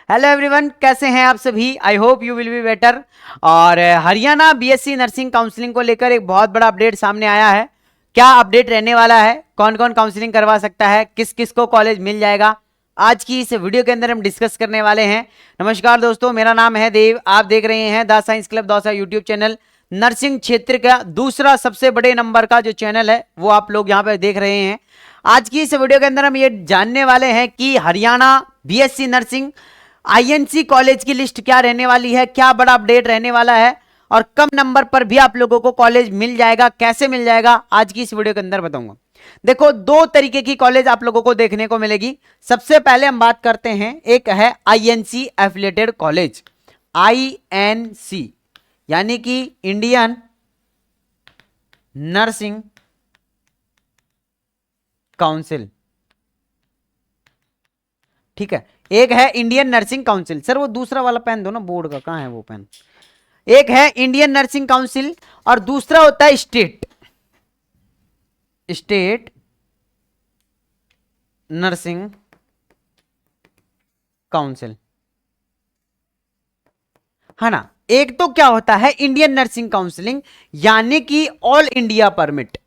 Hello everyone, कैसे हैं आप सभी। I hope you will be better. और हरियाणा बीएससी नर्सिंग काउंसलिंग को लेकर एक बहुत बड़ा अपडेट सामने आया है। क्या अपडेट रहने वाला है, कौन कौन काउंसलिंग करवा सकता है, किस किस को कॉलेज मिल जाएगा, आज की इस वीडियो के अंदर हम डिस्कस करने वाले हैं। नमस्कार दोस्तों, मेरा नाम है देव। आप देख रहे हैं the science club Dausa YouTube channel. Nursing क्षेत्र का दूसरा सबसे बड़े नंबर का जो चैनल है वो आप लोग यहाँ पे देख रहे हैं। आज की इस वीडियो के अंदर हम ये जानने वाले हैं कि Haryana BSc nursing INC college की लिस्ट क्या रहने वाली है, क्या बड़ा अपडेट रहने वाला है और कम नंबर पर भी आप लोगों को कॉलेज मिल जाएगा, कैसे मिल जाएगा, आज की इस वीडियो के अंदर बताऊंगा। देखो, दो तरीके की कॉलेज आप लोगों को देखने को मिलेगी। सबसे पहले हम बात करते हैं, एक है आईएनसी एफिलिएटेड कॉलेज, आईएनसी यानी कि इंडियन नर्सिंग काउंसिल। ठीक है, एक है इंडियन नर्सिंग काउंसिल। सर वो दूसरा वाला पेन दो ना, बोर्ड का कहां है वो पेन। एक है इंडियन नर्सिंग काउंसिल और दूसरा होता है स्टेट नर्सिंग काउंसिल, है ना। एक तो क्या होता है इंडियन नर्सिंग काउंसिलिंग यानी कि ऑल इंडिया परमिट,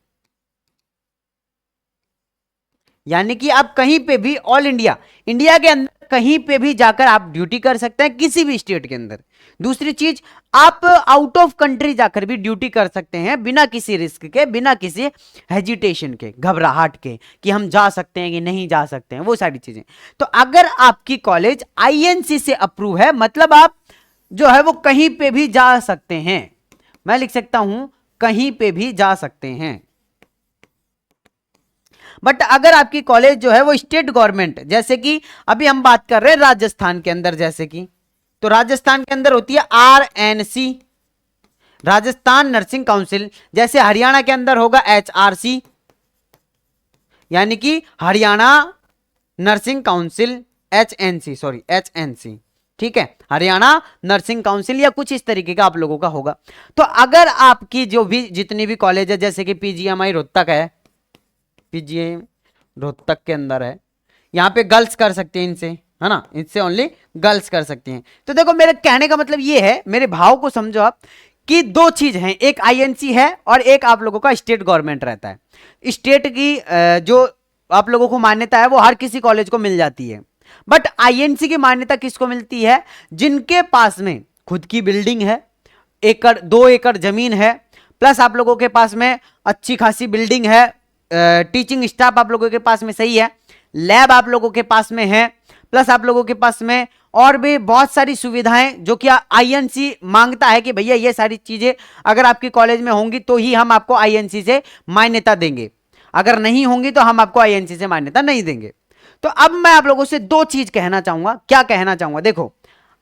यानी कि आप कहीं पे भी ऑल इंडिया, इंडिया के अंदर कहीं पे भी जाकर आप ड्यूटी कर सकते हैं, किसी भी स्टेट के अंदर। दूसरी चीज, आप आउट ऑफ कंट्री जाकर भी ड्यूटी कर सकते हैं बिना किसी रिस्क के, बिना किसी हेजिटेशन के, घबराहट के कि हम जा सकते हैं कि नहीं जा सकते हैं, वो सारी चीजें। तो अगर आपकी कॉलेज आईएनसी से अप्रूव है, मतलब आप जो है वो कहीं पे भी जा सकते हैं। मैं लिख सकता हूं कहीं पे भी जा सकते हैं। बट अगर आपकी कॉलेज जो है वो स्टेट गवर्नमेंट, जैसे कि अभी हम बात कर रहे हैं राजस्थान के अंदर, जैसे कि तो राजस्थान के अंदर होती है आरएनसी, राजस्थान नर्सिंग काउंसिल। जैसे हरियाणा के अंदर होगा एचआरसी, यानी कि हरियाणा नर्सिंग काउंसिल, एचएनसी। ठीक है, हरियाणा नर्सिंग काउंसिल या कुछ इस तरीके का आप लोगों का होगा। तो अगर आपकी जो भी जितनी भी कॉलेज है, जैसे कि पीजीएमआई रोहतक है, पीजीएम रोहतक के अंदर है, यहां पे गर्ल्स कर सकते हैं इनसे, है ना, इनसे ओनली गर्ल्स कर सकती हैं। तो देखो, मेरे कहने का मतलब ये है, मेरे भाव को समझो आप, कि दो चीज हैं, एक आईएनसी है और एक आप लोगों का स्टेट गवर्नमेंट रहता है। स्टेट की जो आप लोगों को मान्यता है वो हर किसी कॉलेज को मिल जाती है, बट आईएनसी की मान्यता किसको मिलती है? जिनके पास में खुद की बिल्डिंग है, 2 एकड़ जमीन है, प्लस आप लोगों के पास में अच्छी खासी बिल्डिंग है, टीचिंग स्टाफ आप लोगों के पास में सही है, लैब आप लोगों के पास में है, प्लस आप लोगों के पास में और भी बहुत सारी सुविधाएं जो कि आईएनसी मांगता है कि भैया ये सारी चीजें अगर आपकी कॉलेज में होंगी तो ही हम आपको आईएनसी से मान्यता देंगे, अगर नहीं होंगी तो हम आपको आईएनसी से मान्यता नहीं देंगे। तो अब मैं आप लोगों से दो चीज कहना चाहूंगा। क्या कहना चाहूंगा? देखो,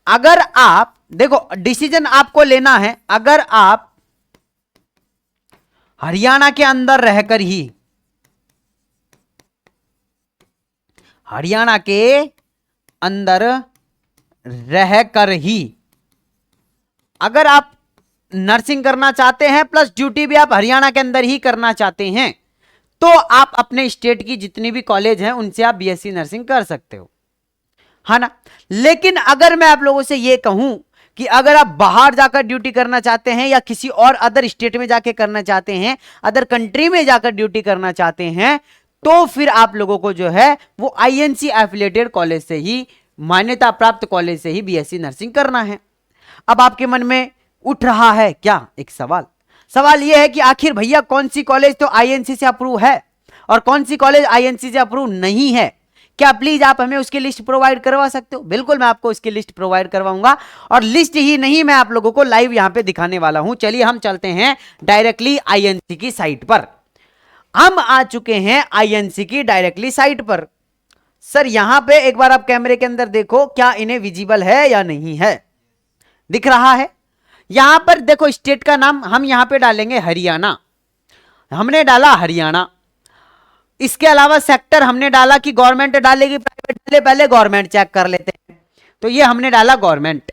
अगर आप, देखो डिसीजन आपको लेना है, अगर आप हरियाणा के अंदर रहकर ही, हरियाणा के अंदर रहकर ही अगर आप नर्सिंग करना चाहते हैं, प्लस ड्यूटी भी आप हरियाणा के अंदर ही करना चाहते हैं, तो आप अपने स्टेट की जितनी भी कॉलेज हैं उनसे आप बीएससी नर्सिंग कर सकते हो, है ना। लेकिन अगर मैं आप लोगों से यह कहूं कि अगर आप बाहर जाकर ड्यूटी करना चाहते हैं या किसी और अदर स्टेट में जाकर करना चाहते हैं, अदर कंट्री में जाकर ड्यूटी करना चाहते हैं, तो फिर आप लोगों को जो है वो आईएनसी एफिलिएटेड कॉलेज से ही, मान्यता प्राप्त कॉलेज से ही बीएससी नर्सिंग करना है। अब आपके मन में उठ रहा है क्या एक सवाल यह है कि आखिर भैया कौन सी कॉलेज तो आईएनसी से अप्रूव है और कौन सी कॉलेज आईएनसी से अप्रूव नहीं है? क्या प्लीज आप हमें उसकी लिस्ट प्रोवाइड करवा सकते हो? बिल्कुल, मैं आपको उसकी लिस्ट प्रोवाइड करवाऊंगा, और लिस्ट ही नहीं, मैं आप लोगों को लाइव यहां पे दिखाने वाला हूं। चलिए हम चलते हैं डायरेक्टली आईएनसी की साइट पर। हम आ चुके हैं आईएनसी की डायरेक्टली साइट पर। सर यहां पे एक बार आप कैमरे के अंदर देखो, क्या इन्हें विजिबल है या नहीं है? दिख रहा है? यहां पर देखो, स्टेट का नाम हम यहां पे डालेंगे हरियाणा, हमने डाला हरियाणा। इसके अलावा सेक्टर हमने डाला कि गवर्नमेंट डालेगी प्राइवेट डाले, पहले गवर्नमेंट चेक कर लेते हैं, तो ये हमने डाला गवर्नमेंट।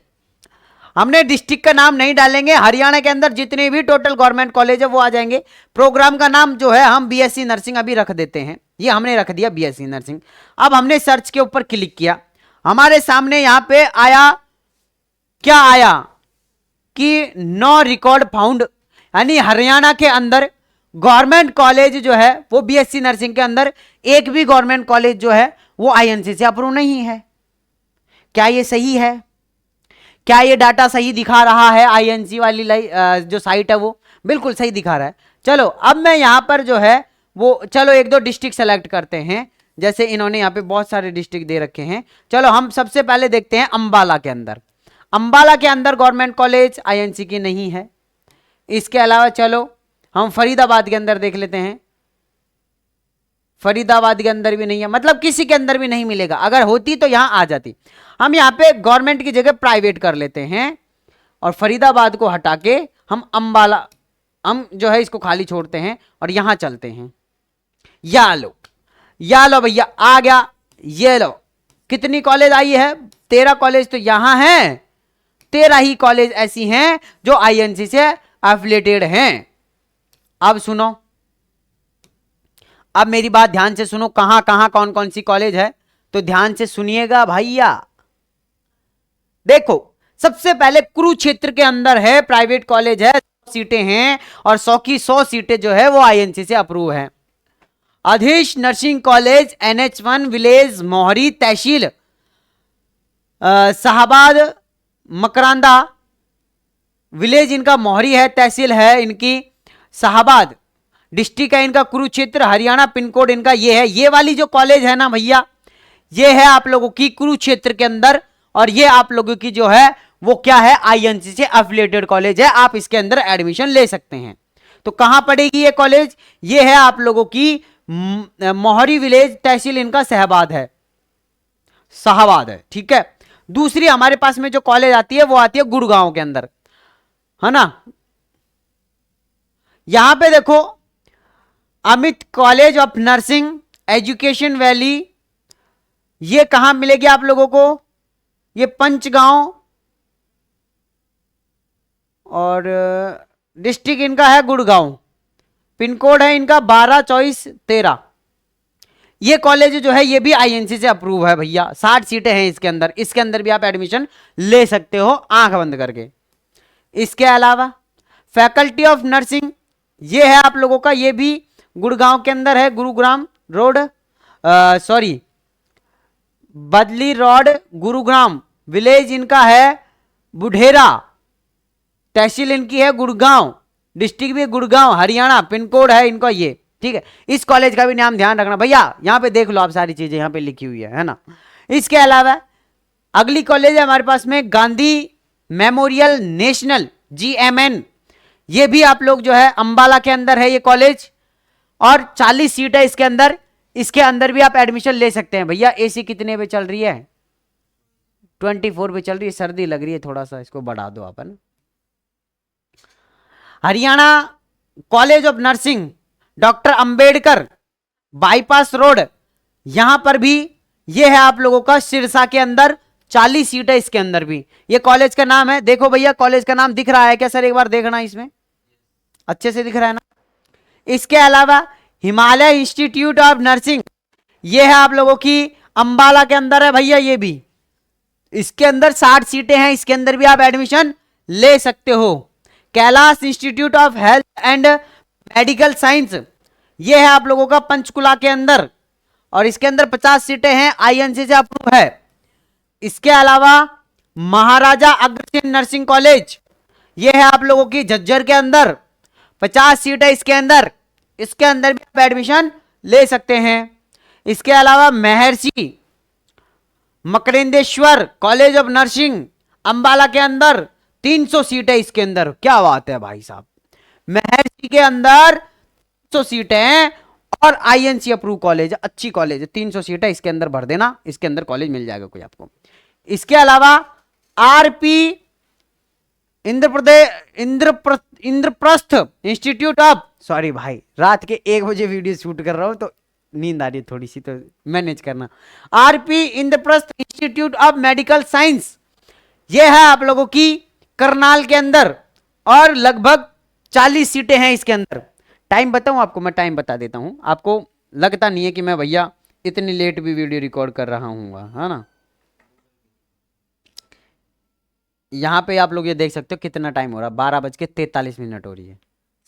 हमने डिस्ट्रिक्ट का नाम नहीं डालेंगे, हरियाणा के अंदर जितने भी टोटल गवर्नमेंट कॉलेज है वो आ जाएंगे। प्रोग्राम का नाम जो है हम बीएससी नर्सिंग अभी रख देते हैं, ये हमने रख दिया बीएससी नर्सिंग। अब हमने सर्च के ऊपर क्लिक किया, हमारे सामने यहां पे आया, क्या आया कि नो रिकॉर्ड फाउंड, यानी हरियाणा के अंदर गवर्नमेंट कॉलेज जो है वो बीएससी नर्सिंग के अंदर एक भी गवर्नमेंट कॉलेज जो है वो आईएनसी से अप्रूव नहीं है। क्या ये सही है? क्या ये डाटा सही दिखा रहा है? आईएनसी वाली जो साइट है वो बिल्कुल सही दिखा रहा है। चलो अब मैं यहां पर जो है वो, चलो एक दो डिस्ट्रिक्ट सेलेक्ट करते हैं, जैसे इन्होंने यहाँ पे बहुत सारे डिस्ट्रिक्ट दे रखे हैं। चलो हम सबसे पहले देखते हैं अंबाला के अंदर। अंबाला के अंदर गवर्नमेंट कॉलेज आईएनसी की नहीं है। इसके अलावा चलो हम फरीदाबाद के अंदर देख लेते हैं। फरीदाबाद के अंदर भी नहीं है, मतलब किसी के अंदर भी नहीं मिलेगा। अगर होती तो यहां आ जाती। हम यहां पे गवर्नमेंट की जगह प्राइवेट कर लेते हैं और फरीदाबाद को हटा के हम अंबाला, हम जो है इसको खाली छोड़ते हैं और यहां चलते हैं। या लो भैया आ गया, ये लो कितनी कॉलेज आई है? 13 कॉलेज तो यहां है। 13 ही कॉलेज ऐसी हैं जो आईएनसी से एफिलिएटेड हैं। अब सुनो, अब मेरी बात ध्यान से सुनो, कहां कहां कौन कौन सी कॉलेज है तो ध्यान से सुनिएगा भैया। देखो सबसे पहले कुरुक्षेत्र के अंदर है, प्राइवेट कॉलेज है, 100 सीटें हैं और 100 की 100 सीटें जो है वो आईएनसी से अप्रूव है। अधीश नर्सिंग कॉलेज NH1 विलेज मोहरी तहसील शाहबाद मकरांदा, विलेज इनका मोहरी है, तहसील है इनकी शाहबाद, डिस्ट्रिक्ट है इनका कुरुक्षेत्र, हरियाणा, पिन कोड इनका ये है। ये वाली जो कॉलेज है ना भैया, ये है आप लोगों की कुरुक्षेत्र के अंदर, और ये आप लोगों की जो है वो क्या है, आईएनसी से एफिलिएटेड कॉलेज है। आप इसके अंदर एडमिशन ले सकते हैं। तो कहां पड़ेगी ये कॉलेज? ये है आप लोगों की मोहरी विलेज, तहसील इनका शाहबाद है, ठीक है। दूसरी हमारे पास में जो कॉलेज आती है वो आती है गुड़गांव के अंदर, है ना। यहां पे देखो Amit college of nursing education valley, ये कहां मिलेगी आप लोगों को? ये पंचगांव और डिस्ट्रिक्ट इनका है गुड़गांव, पिन कोड है इनका 122413। ये कॉलेज जो है ये भी आईएनसी से अप्रूव है भैया। 60 सीटें हैं इसके अंदर भी आप एडमिशन ले सकते हो आंख बंद करके। इसके अलावा फैकल्टी ऑफ नर्सिंग, ये है आप लोगों का, ये भी गुड़गांव के अंदर है, गुरुग्राम रोड, सॉरी बदली रोड, गुरुग्राम, विलेज इनका है बुढ़ेरा, तहसील इनकी है गुड़गांव, डिस्ट्रिक्ट भी गुड़गांव, हरियाणा, पिन कोड है इनका ये, ठीक है। इस कॉलेज का भी नाम ध्यान रखना भैया, यहां पे देख लो आप सारी चीजें यहां पे लिखी हुई है ना। इसके अलावा अगली कॉलेज है हमारे पास में गांधी मेमोरियल नेशनल, GMN, ये भी आप लोग जो है अंबाला के अंदर है ये कॉलेज, और 40 सीट है इसके अंदर। इसके अंदर भी आप एडमिशन ले सकते हैं भैया। एसी कितने पे चल रही है? 24 पे चल रही है। सर्दी लग रही है, थोड़ा सा इसको बढ़ा दो अपन। Haryana college of nursing doctor Ambedkar bypass road, यहां पर भी ये है आप लोगों का सिरसा के अंदर, 40 सीट है इसके अंदर भी। ये कॉलेज का नाम है, देखो भैया कॉलेज का नाम दिख रहा है क्या सर? एक बार देखना, इसमें अच्छे से दिख रहा है ना। इसके अलावा हिमालय इंस्टीट्यूट ऑफ नर्सिंग, ये है आप लोगों की अंबाला के अंदर है भैया, ये भी इसके अंदर 60 सीटें हैं, इसके अंदर भी आप एडमिशन ले सकते हो। Kailash institute of health and medical science, ये है आप लोगों का पंचकुला के अंदर, और इसके अंदर 50 सीटें हैं, आईएनसी से अप्रूव है। इसके अलावा महाराजा अग्रसेन नर्सिंग कॉलेज, ये है आप लोगों की झज्जर के अंदर, 50 सीट है इसके अंदर भी आप एडमिशन ले सकते हैं। इसके अलावा महर्षि मकरेंदेश्वर कॉलेज ऑफ नर्सिंग अंबाला के अंदर, 300 सीट है इसके अंदर। क्या बात है भाई साहब, महर्षि के अंदर 300 सीटें हैं और आईएनसी अप्रूव कॉलेज, अच्छी कॉलेज है, 300 सीट है इसके अंदर, भर देना, इसके अंदर कॉलेज मिल जाएगा कोई आपको। इसके अलावा RP Indraprastha institute of, sorry भाई रात के 1 बजे वीडियो शूट कर रहा हूं तो नींद आ रही है थोड़ी सी, तो मैनेज करना। RP Indraprastha institute of medical science, ये है आप लोगों की करनाल के अंदर, और लगभग 40 सीटें हैं इसके अंदर। टाइम बताऊं आपको? मैं टाइम बता देता हूं, आपको लगता नहीं है कि मैं भैया इतनी लेट भी वीडियो रिकॉर्ड कर रहा हूँ, है ना। यहाँ पे आप लोग ये देख सकते हो कितना टाइम हो रहा है, 12:43 हो रही है।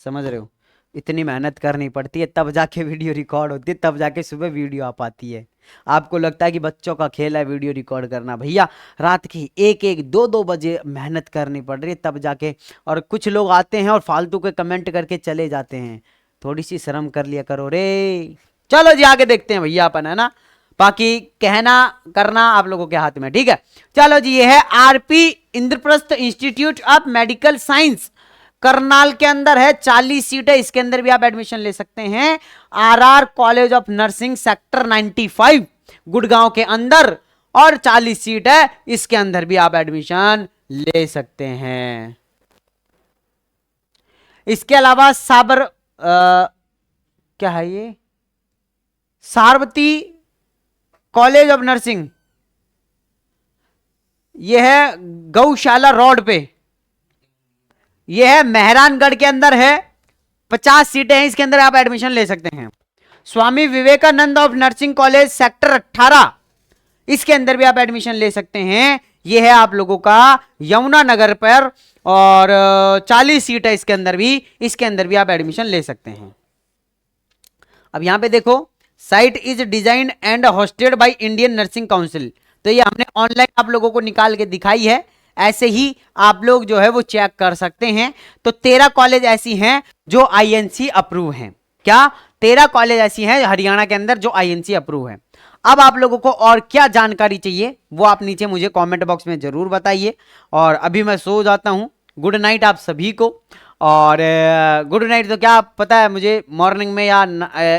समझ रहे हो, इतनी मेहनत करनी पड़ती है तब जाके वीडियो रिकॉर्ड होती है, तब जाके सुबह वीडियो आ पाती है। आपको लगता है कि बच्चों का खेल है वीडियो रिकॉर्ड करना, भैया रात की 1-1, 2-2 बजे मेहनत करनी पड़ रही है तब जाके। और कुछ लोग आते हैं और फालतू के कमेंट करके चले जाते हैं, थोड़ी सी शर्म कर लिया करो रे। चलो जी आगे देखते हैं भैया अपन, है ना, बाकी कहना करना आप लोगों के हाथ में, ठीक है। चलो जी, ये है RP Indraprastha institute of medical science, Karnal के अंदर है, 40 सीट है, इसके अंदर भी आप एडमिशन ले सकते हैं। RR college of nursing sector 95 Gurgaon के अंदर, और 40 सीट है, इसके अंदर भी आप एडमिशन ले सकते हैं। इसके अलावा क्या है ये, सारवती कॉलेज ऑफ नर्सिंग, यह है गौशाला रोड पे, यह है मेहरानगढ़ के अंदर है, 50 सीटें हैं, इसके अंदर आप एडमिशन ले सकते हैं। Swami Vivekananda of nursing college sector 18, इसके अंदर भी आप एडमिशन ले सकते हैं। यह है आप लोगों का यमुना नगर पर, और 40 सीट है इसके अंदर भी, इसके अंदर भी आप एडमिशन ले सकते हैं। अब यहां पे देखो, site is designed and hosted by Indian nursing council, तो ये हमने ऑनलाइन आप लोगों को निकाल के दिखाई है, ऐसे ही आप लोग जो है वो चेक कर सकते हैं। तो 13 कॉलेज ऐसी हैं जो आईएनसी अप्रूव हैं। क्या 13 कॉलेज ऐसी हैं हरियाणा के अंदर जो आईएनसी अप्रूव है। अब आप लोगों को और क्या जानकारी चाहिए वो आप नीचे मुझे कमेंट बॉक्स में जरूर बताइए। और अभी मैं सो जाता हूं, गुड नाइट आप सभी को। और गुड नाइट तो क्या पता है मुझे, मॉर्निंग में या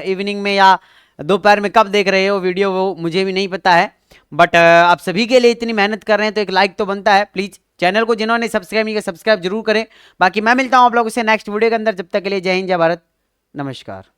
इवनिंग में या दोपहर में कब देख रहे हो वीडियो वो मुझे भी नहीं पता है, बट आप सभी के लिए इतनी मेहनत कर रहे हैं तो एक लाइक तो बनता है। प्लीज चैनल को जिन्होंने सब्सक्राइब नहीं किया सब्सक्राइब जरूर करें। बाकी मैं मिलता हूं आप लोगों से नेक्स्ट वीडियो के अंदर, जब तक के लिए जय हिंद जय भारत, नमस्कार।